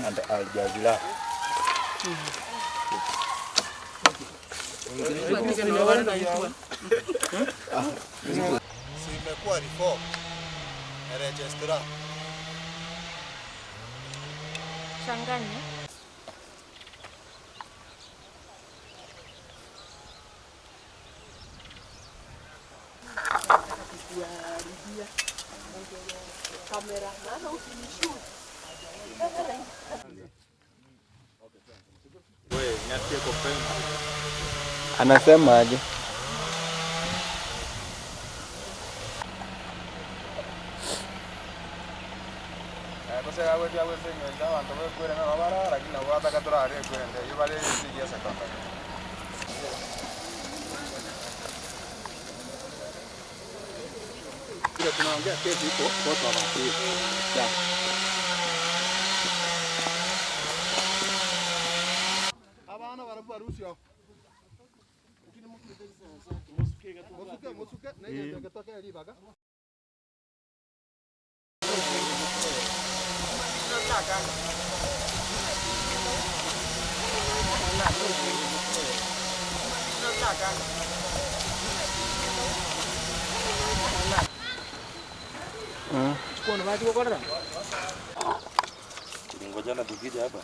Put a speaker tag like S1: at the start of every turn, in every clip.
S1: and Al Jazeera.
S2: Imekuwa reform ya registrar.
S3: Changanya. Kamera maana usinishoot.
S2: Wewe niatie kopenda.
S1: Anasema aje?
S2: Sasa wewe ndio wewe ndio watu wewe kwenda na barabara lakini wata katora ale kwenda. Hiyo wale sije sasa. Ile tunaongea kesi iko kwa sababu ya abana barabara rusio. Ukini musuke na yeye ngatoka libaga.
S1: Chukua maji kwa kwanza.
S4: Ngoja na tukija hapa.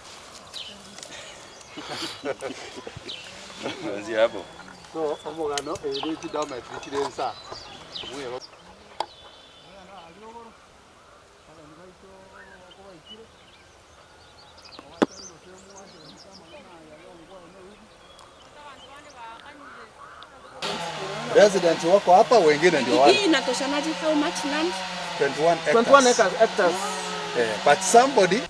S4: Kuanzia hapo.
S2: So, omogano eri kidome kirensa. Muye residents wako hapa, wengine ndio wale.
S3: Hii inatoshanaje how much land?
S2: 21 hectares. But somebody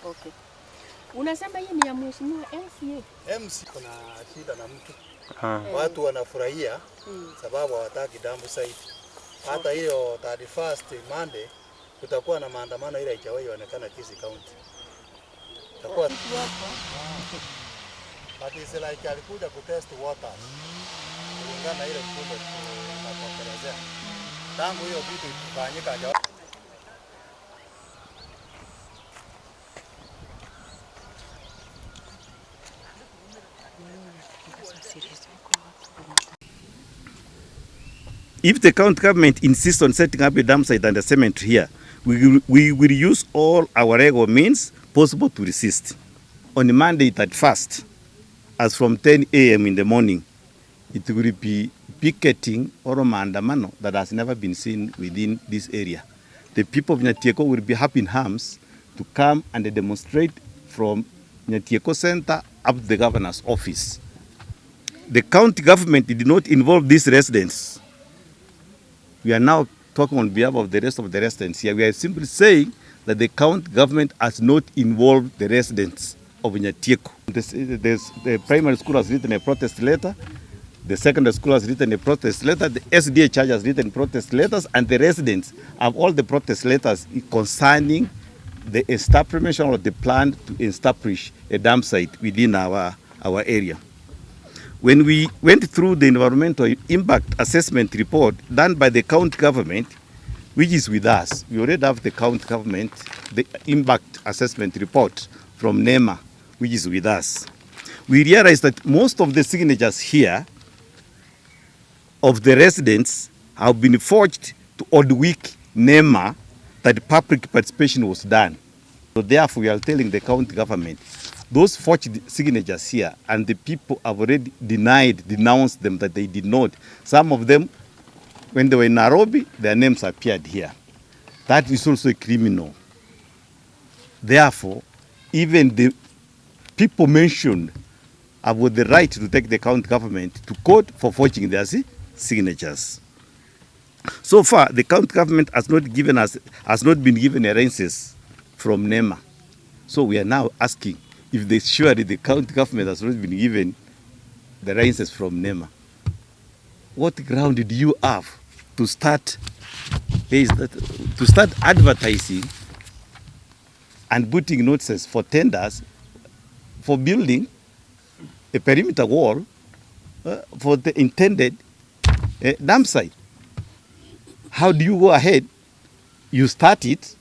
S3: Okay. Unasema hii ni ya mheshimiwa MCA?
S2: MC kuna shida na mtu. Watu wanafurahia sababu hawataki Dumpsite. Hata hiyo 31st Monday kutakuwa na maandamano ile haijawahi onekana Kisii County. Itakuwa but it's like alikuja kutest water. Kulingana ile mkumbe tunapokelezea. Tangu hiyo vitu ifanyika hajawahi.
S4: If the county government insists on setting up a Dumpsite and a cemetery here, we will use all our legal means possible to resist. On Monday 31st, as from 10 a.m. in the morning, it will be picketing or maandamano that has never been seen within this area. The people of Nyatieko will be up in arms to come and demonstrate from Nyatieko Center up to the governor's office. The county government did not involve these residents. We are now talking on behalf of the rest of the residents here. We are simply saying that the county government has not involved the residents of Nyatieko. The primary school has written a protest letter, the secondary school has written a protest letter, the SDA Church has written protest letters, and the residents have all the protest letters concerning the establishment or the plan to establish a Dumpsite within our area. When we went through the environmental impact assessment report done by the county government, which is with us, we already have the county government, the impact assessment report from NEMA, which is with us. We realized that most of the signatures here of the residents have been forged to Oldwick NEMA that public participation was done. So therefore, we are telling the county government, those forged signatures here, and the people have already denounced them that they did not. Some of them, when they were in Nairobi, their names appeared here. That is also criminal. Therefore, even the people mentioned have the right to take the county government to court for forging their signatures. So far, the county government has not been given arrangements from NEMA. So we are now asking if surely the county government has not been given the arrangements from NEMA. What ground did you have to start advertising and putting notices for tenders for building a perimeter wall for the intended dump site. How do you go ahead? You start it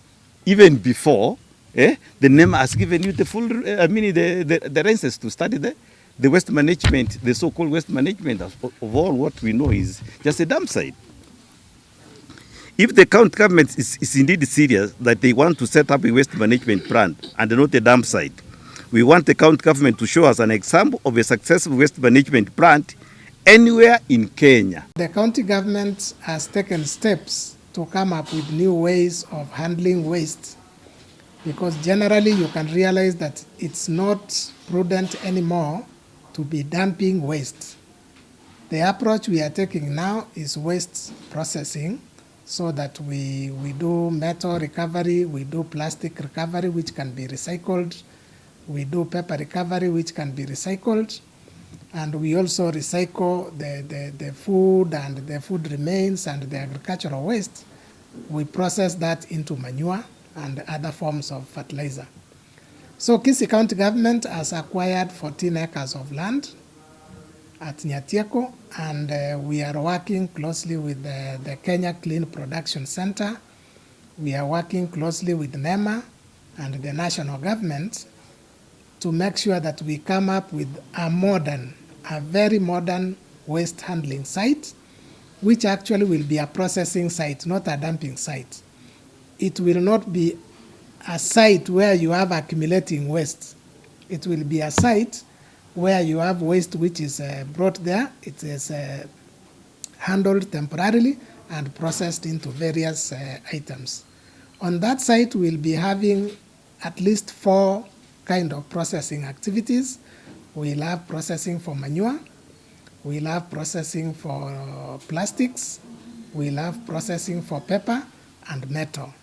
S4: even before the NEMA has given you the full, the license to start it there. The waste management, the so-called waste management of all what we know is just a dump site. If the county government is indeed serious that they want to set up a waste management plant and not a dump site, we want the county government to show us an example of a successful waste management plant anywhere in Kenya.
S5: The county government has taken steps to come up with new ways of handling waste, because generally you can realize that it's not prudent anymore to be dumping waste. The approach we are taking now is waste processing, so that we do metal recovery, we do plastic recovery which can be recycled, we do paper recovery which can be recycled, and we also recycle the food and the food remains and the agricultural waste. We process that into manure and other forms of fertilizer. So Kisii County government has acquired 14 acres of land at Nyatieko, and we are working closely with the Kenya Clean Production Center. We are working closely with NEMA and the national government to make sure that we come up with a very modern waste handling site, which actually will be a processing site, not a dumping site. It will not be a site where you have accumulating waste. It will be a site where you have waste which is brought there, it is handled temporarily and processed into various items. On that site, we'll be having at least 4 kind of processing activities. We'll have processing for manure, we'll have processing for plastics, we'll have processing for paper and metal.